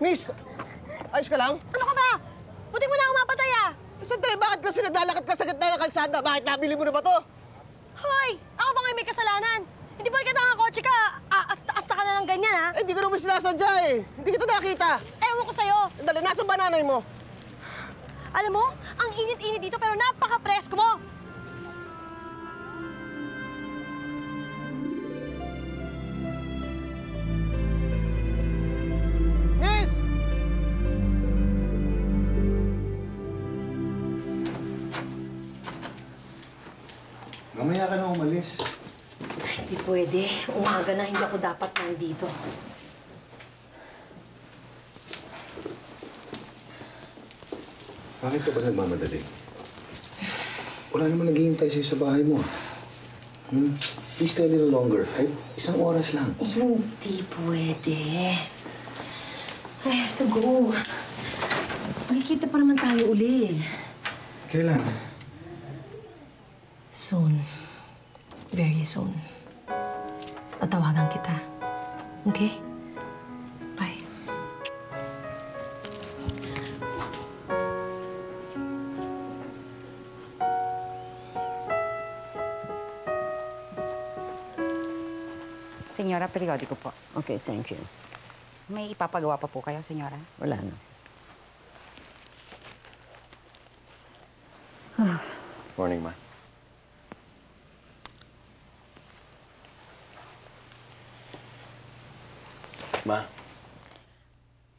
Miss! Ayos ka lang? Ano ka ba? Buti mo na ako mapatay ah! Sandali, bakit kasi naglalakad ka sa gitna ng kalsada? Bakit nabili mo na ba to? Hoy! Ako ba ngayon may kasalanan? Hindi ba kita nakakotse ka? Asta ka na ng ganyan ha? Eh, hindi ko naman sinasadya eh. Hindi kita nakita. Ewan ko sa'yo. Sandali, nasa ba nanay mo? Alam mo, ang init-init dito pero napaka-presko mo! Miss! Mamaya ka na umalis. Hindi pwede. Umaga na, hindi ako dapat nandito. Bakit ka ba nagmamadali? Wala naman naghihintay sa'yo sa bahay mo. Please stay a little longer. Kahit isang oras lang. Hindi pwede. I have to go. Makikita pa naman tayo uli. Kailan? Soon. Very soon. Tatawagan kita. Okay? Bye. Senyora, periodiko po. Okay, thank you. May ipapagawa pa po kayo, senyora? Wala na. Morning, Ma. Ma?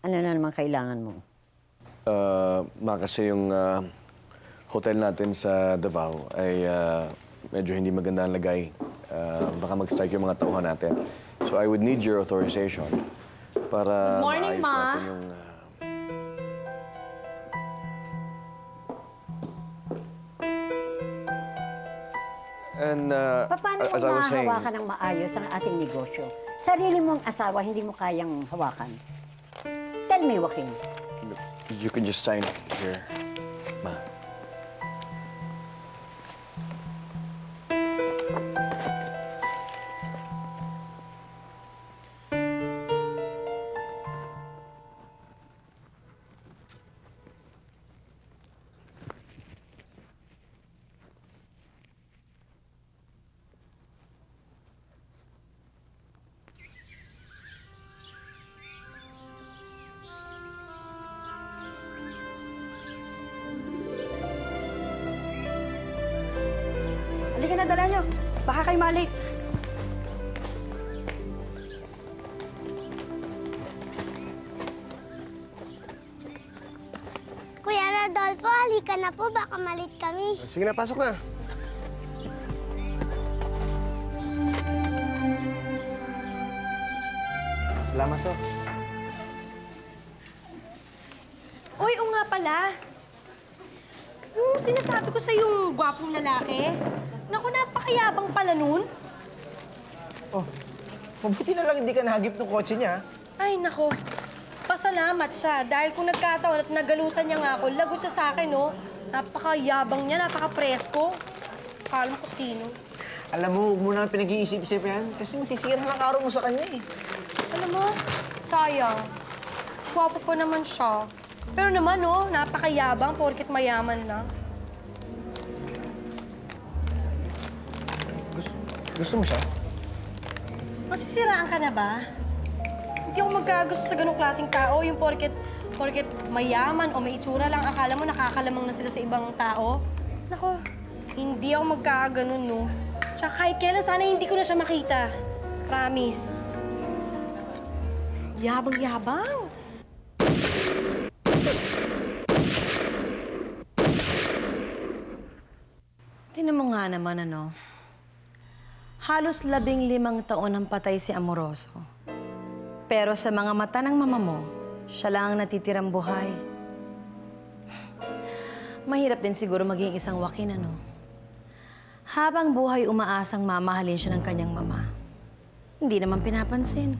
Ano na naman kailangan mo? Ma, kasi yung hotel natin sa Davao ay medyo hindi maganda ang lagay. Baka mag-strike yung mga tauhan natin. So I would need your authorization para Good morning, maayos Ma. natin yung... Paano as mo I was saying, mahahawakan ng maayos ang ating negosyo? Sarili mong asawa, hindi mo kayang hawakan. Tell me, Joaquin. you can just sign here, Ma. Halika na, dala nyo. Baka kayo malate. Kuya Rodolfo, halika na po. Baka malit kami. Sige na, pasok na. Salamat po. Uy, o nga pala. Yung sinasabi ko sa yung gwapong lalaki, naku, napakayabang pala nun. Oh, mabuti na lang hindi ka nahagip ng kotse niya. Ay, nako. Pasalamat siya dahil kung nagkataon at nagalusan niya nga ako, lagot siya sa akin, no? Napakayabang niya, napaka-presko. Akala mo kung sino. Alam mo, huwag mo na pinag-iisip-isip yan kasi masisira ng araw mo sa kanya eh. Alam mo, sayang. Gwapo pa naman siya. Pero naman, no, napakayabang porket mayaman lang. Gusto mo siya? Masisiraan ka na ba? Hindi ako magkagusto sa ganong klaseng tao. Yung porket mayaman o may itsura lang, akala mo nakakalamang na sila sa ibang tao. Nako, hindi ako magkakaganon, no? Tsaka kahit kailan, sana hindi ko na siya makita. Promise. Yabang-yabang. Tingnan mo nga naman, ano? Halos 15 taon ang patay si Amoroso. Pero sa mga mata ng mama mo, siya lang ang natitirang buhay. Mahirap din siguro maging isang Joaquin, ano? Habang buhay, umaasang mamahalin siya ng kanyang mama. Hindi naman pinapansin.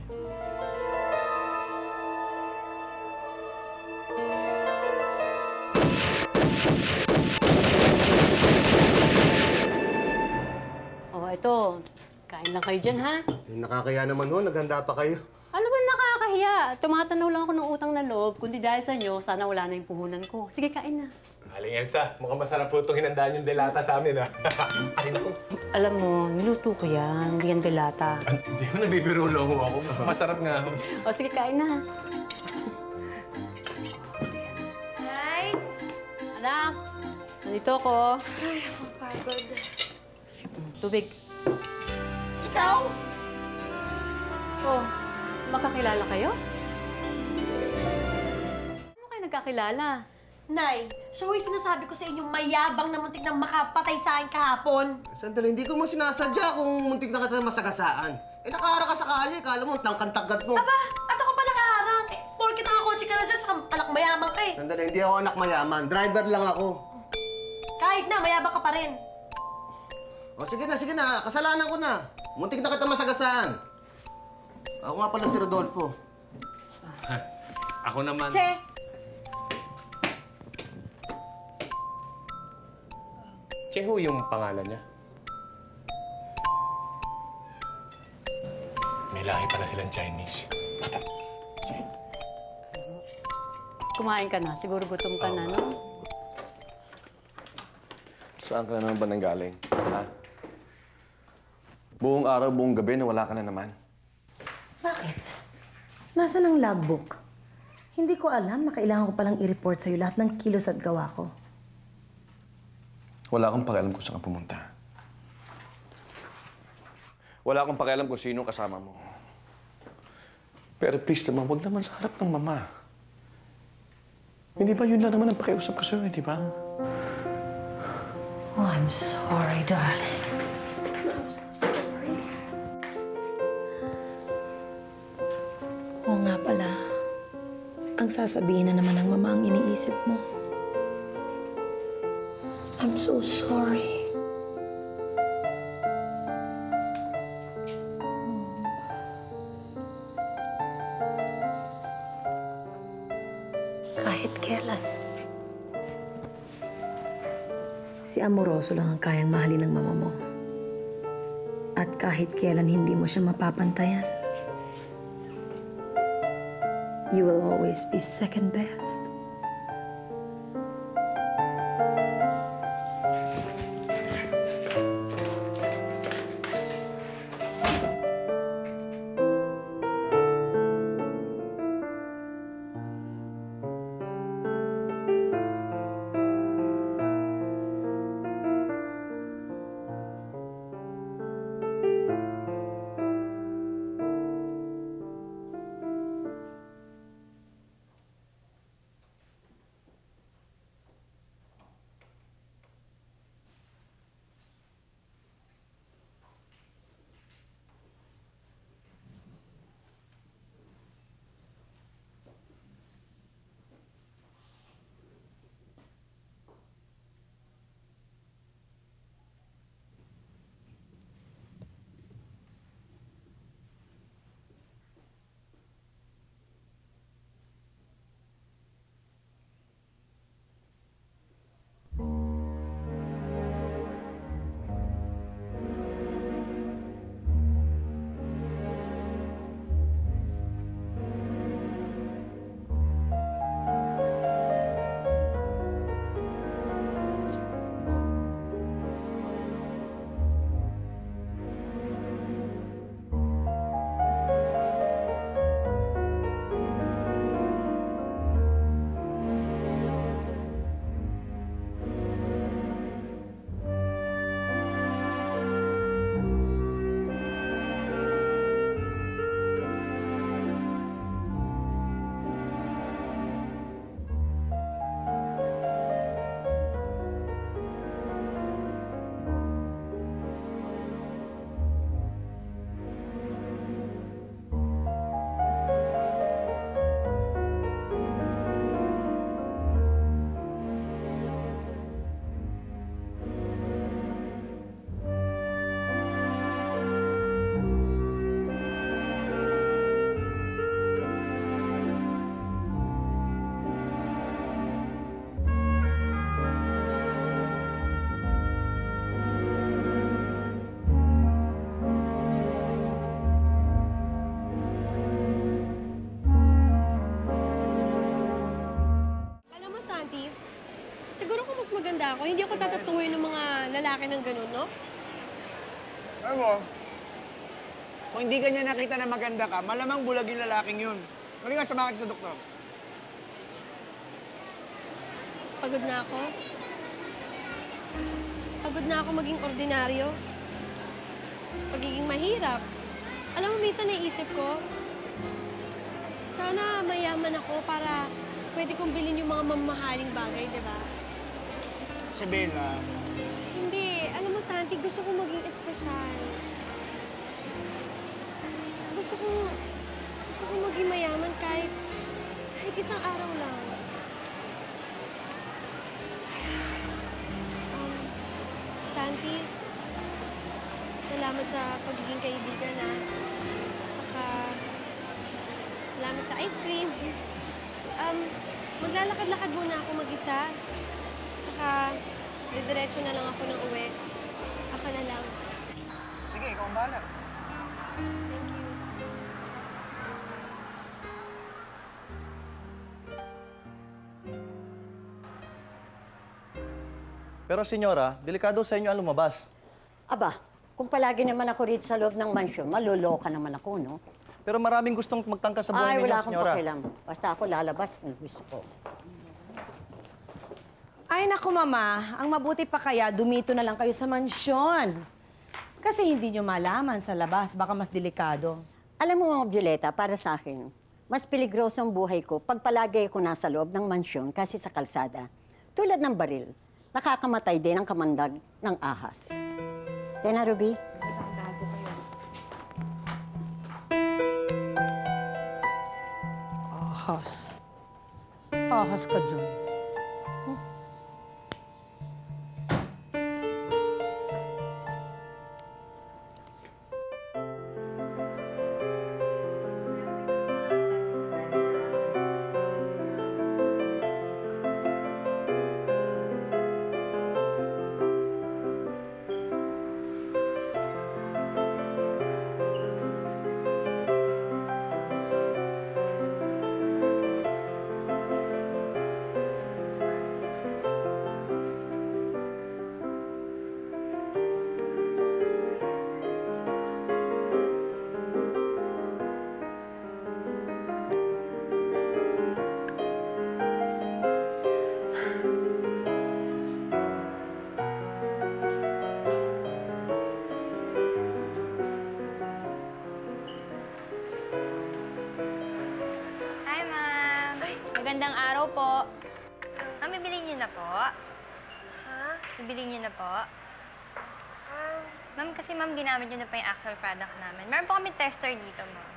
Oh, ito. Kain lang kayo dyan, ha? Eh, nakakaya naman ho, naghanda pa kayo. Ano ba nakakahiya? Tumatanaw lang ako ng utang na loob. Kundi dahil sa inyo, sana wala na yung puhunan ko. Sige, kain na. Aling Elsa, mukhang masarap po itong hinandaan yung delata sa amin, ha? Alin ako? Alam mo, niluto ko yan. Hindi yan delata. Hindi ko nabibiro lang ako. Masarap nga ako. O, sige, kain na. Nay! Anak, nandito ako. Ay, ang pagod. Tubig. Ikaw? Oh, magkakilala kayo? Ano kayo nagkakilala? Nay, siya yung sinasabi ko sa inyong mayabang na muntik na makapatay sa akin kahapon. Sandali, hindi ko mo sinasadya kung muntik na kita masagasaan. Eh, nakaharang ka sa kalye. Kala mo, tangkang-tagat mo. Aba, at ako pa nakaharang. Eh, porkit nakakotse ka na dyan, tsaka anak mayabang ka eh. Sandali, hindi ako anak mayaman. Driver lang ako. Kahit na, mayabang ka pa rin. O, sige na. Kasalanan ko na. Muntik na kita masagasaan. Ako nga pala si Rodolfo. Ako naman. Che, Cheho yung pangalan niya. May lahi pala silang Chinese. Kumain ka na. Siguro gutom ka na, no? Saan ka na naman ba nanggaling? Ha? Buong araw, buong gabi, nawala ka na naman. Bakit? Nasaan ang logbook? Hindi ko alam na kailangan ko palang i-report sa'yo lahat ng kilos at gawa ko. Wala akong pakialam kung saan ka pumunta. Wala akong pakialam kung sino kasama mo. Pero please naman, huwag naman sa harap ng mama. Hindi ba yun lang naman ang pakiusap ko sa'yo, di ba? Oh, I'm sorry, darling. I'm so sorry. Oo nga pala. Ang sasabihin na naman ng mama ang iniisip mo. I'm so sorry. Kahit kailan. Si Amoroso lang ang kayang mahalin ng mama mo. At kahit kailan hindi mo siya mapapantayan. You will always be second best. maganda ako. Hindi ako tatatuhin ng mga lalaki ng ganun, no? Alam mo, kung hindi ka niya nakita na maganda ka, malamang bulag yung lalaking yun. Mali nga, samahan kita sa doktor. Pagod na ako. Pagod na ako maging ordinaryo. Pagiging mahirap. Alam mo, minsan naisip ko, sana mayaman ako para pwede kong bilhin yung mga mamahaling bagay, di ba? Si Bella. Hindi. Alam mo, Santi, gusto kong maging espesyal. Gusto kong maging mayaman kahit isang araw lang. Santi, salamat sa pagiging kaibigan, ha? Saka, salamat sa ice cream. Maglalakad-lakad muna ako mag-isa. Saka, didiretso na lang ako ng uwi. Aka na lang. Sige, ikaw ang bahala. Thank you. Pero senyora, delikado sa inyo ang lumabas. Aba, kung palagi naman ako rito sa loob ng mansyon, maluloka naman ako, no? Pero maraming gustong magtangka sa buhay Ay, ninyo, wala akong senyora. pakialam. Basta ako lalabas kung gusto ko. Ay, naku, Mama. Ang mabuti pa kaya, dumito na lang kayo sa mansyon. Kasi hindi nyo malaman sa labas, baka mas delikado. Alam mo, mga Violeta, para sa akin, mas peligroso ang buhay ko pag palagi ako nasa loob ng mansyon kasi sa kalsada. Tulad ng baril, nakakamatay din ang kamandag ng ahas. Tena, Ruby? Ahas. Ahas ka dyan. Magandang araw po. Ma'am, bibili niyo na po? Ha? Bibili niyo na po? Ma'am, kasi ma'am, ginamit niyo na po yung actual product namin. Meron po kami tester dito, ma'am.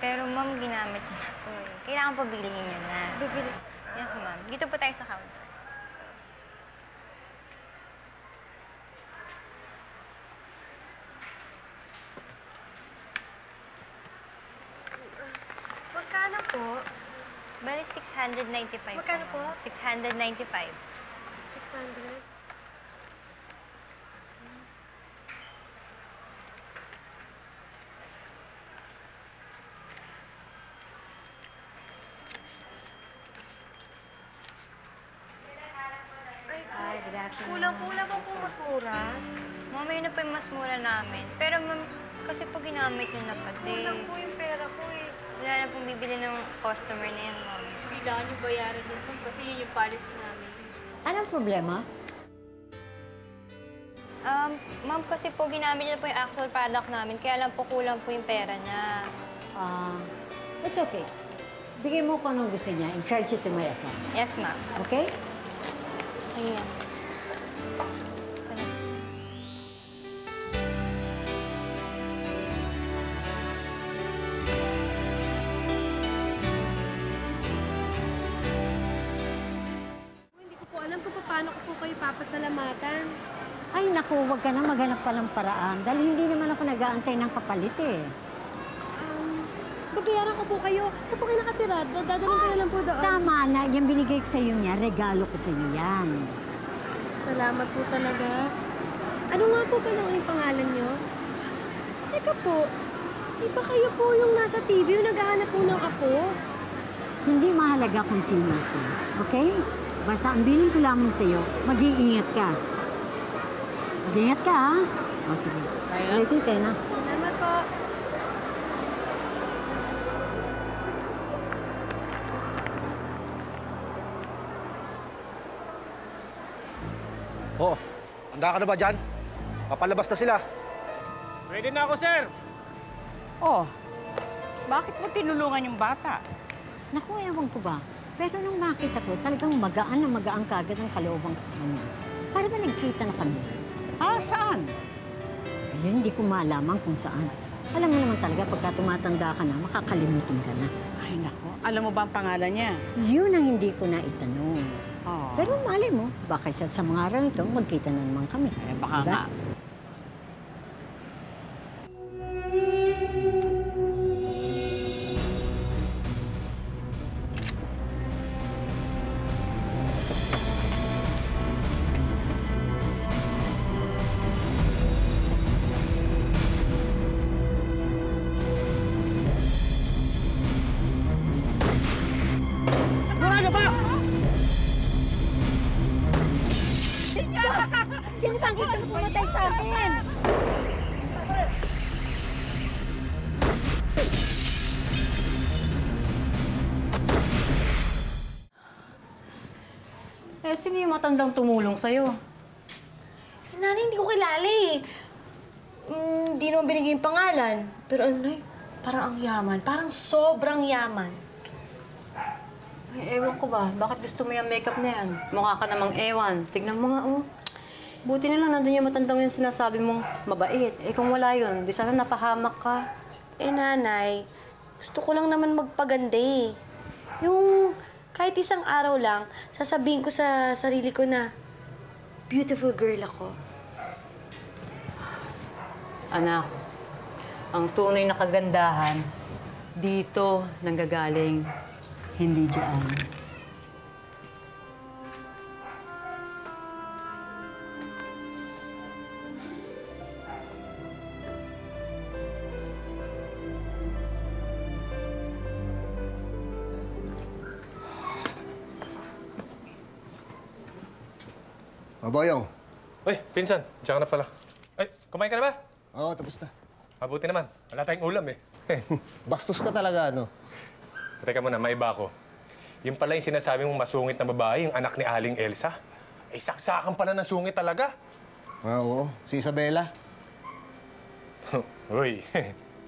Pero ma'am, ginamit niyo na po eh. Kailangan po bilhin niyo na. Bibili? Yes, ma'am. Dito po tayo sa counter. Magkano po? Bali, 695. Magkano po? 695. 600. Kulang-kulang po po mas mura. Ma'am, yun na po yung mas mura namin. Pero ma'am, kasi po ginamit nyo na pati. Kulang po yung pera ko eh. Wala na pong bibili ng customer na yan, ma'am. Kailangan yung bayaran din po kasi yun yung policy namin. Anong problema? Ma'am, kasi po ginamit niya po yung actual product namin, kaya lang po kulang po yung pera niya. It's okay. Bigay mo ko anong gusto niya. In charge it to my account. Yes, ma'am. Okay? Ayan. Hindi ko po alam kung paano ko po kayo papasalamatan. Ay, naku, huwag ka na maghanap pa ng paraan. Dahil hindi naman ako nag-aantay ng kapalit eh. Babayaran ko po kayo. Saan po kayo nakatira? Dadalhin ko na lang po doon. Tama na. Yung binigay ko sa iyo niya, regalo ko sa iyo yan. Salamat po talaga. Ano nga po pala uling pangalan niyo? Teka po, di ba kayo po yung nasa TV, yung naghahanap po ng apo? Hindi mahalaga kung sino ko. Okay? Basta ang bilin ko lamang sa'yo, mag-iingat ka. Mag-iingat ka, ha? O, sige. Ready, Tena? Salamat po. Oh, handa ka na ba dyan? Papalabas na sila. Ready na ako, sir! Oh, bakit mo tinulungan yung bata? Naku, ewan ko ba? Pero nung makita ko, talagang magaan na magaan kagad ang kalooban ko sa kanya. Para ba nagkita na kami? Ah, saan? Ayun, hindi ko malaman kung saan. Alam mo naman talaga, pagka tumatanda ka na, makakalimutan ka na. Ay, nako. Alam mo ba ang pangalan niya? Yun ang hindi ko na itanong. Oh. Pero malay mo, baka sa mga araw ito, magkita na naman kami. Eh, baka nga. Sino bang gusto mo pumatay sa akin? Eh, sino yung matandang tumulong sa'yo? Nanay, hindi ko kilala eh. Hindi naman binigay yung pangalan. Pero ano eh, parang ang yaman. Parang sobrang yaman. Ay, ewan ko ba? Bakit gusto mo yung makeup na yan? Mukha ka namang ewan. Tignan mo nga, oh. Buti na lang nandun yung matandang yung sinasabi mong mabait. Eh, kung wala yun, di sana napahamak ka. Eh, nanay, gusto ko lang naman magpaganda eh. Yung kahit isang araw lang, sasabihin ko sa sarili ko na beautiful girl ako. Anak, ang tunay na kagandahan, dito nanggagaling, hindi diyan. Maboyong. Uy, pinsan, diyan ka na pala. Ay, kumain ka na ba? Oo, tapos na. Mabuti naman. Wala tayong ulam eh. Bastos ka talaga, ano? Teka muna, maiba ako. Yung pala yung sinasabi mong masungit na babae, yung anak ni Aling Elsa. Eh, saksakan pala ng sungit talaga. Ah, oo. Si Isabela. Uy,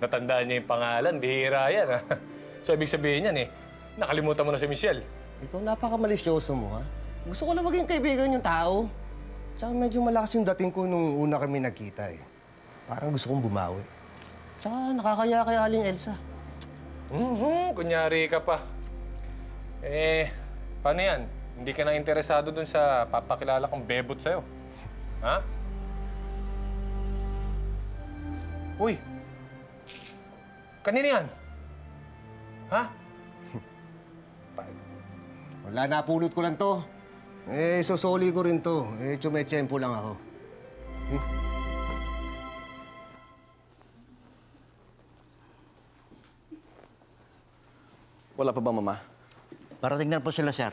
natandaan niya yung pangalan. Bihira yan, ha? So, ibig sabihin yan, nakalimutan mo na si Michelle. Ikaw, napaka-malisyoso mo, ha? Gusto ko lang maging kaibigan yung tao. Tsaka medyo malakas yung dating ko nung una kami nagkita, eh. Parang gusto kong bumawi. Tsaka nakakaya kay Aling Elsa. Kunyari ka pa. Eh, paano yan? Hindi ka na interesado dun sa papakilala kong bebot sa'yo. Ha? Uy! Kanina yan? Ha? Wala, napulot ko lang to. Eh, sosoli ko rin to. Eh, tsumechempo lang ako. Wala pa ba, Mama? Parating na po sila, sir.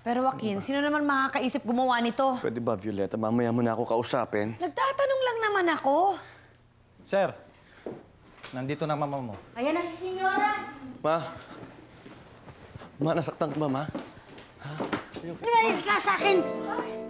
Pero Joaquin, sino naman makakaisip gumawa nito? Pwede ba, Violeta? Mamaya mo na ako kausapin. Nagtatanong lang naman ako. Sir, nandito na mama mo. Ayan na si Senyora. Ma? Ma, nasaktan ka ba, Ma? Pinalis ka sa akin!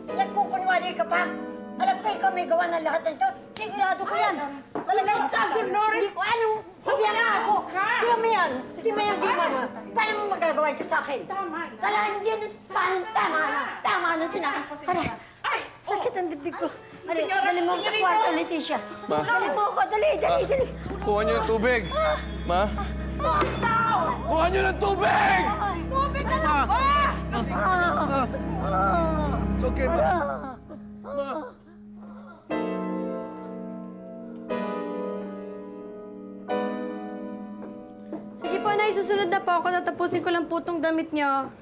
Nagkukunwari ka pa! Alam ko ikaw may gawa ng lahat ng ito. Sigurado ko yan! Talagay ka! Hindi ko anong pabiyala ako! Di mo yan! Di mo yan, di mo. Paano mo magagawa ito sa akin? Tala, hindi yan. Paano? Tama na! Tama na sinabi. Aray! Sakit ang dibdib ko. Aray, dali mo sa kwarto, Leticia. Ma? Dali mo ako! Dali! Dali! Kuha niyo yung tubig! Ma? Kuha niyo ng tubig! Tubig ka lang ba? It's okay, Ma. Ma. Sige po, Nay. Susunod na po ako. Tatapusin ko lang po itong damit niyo.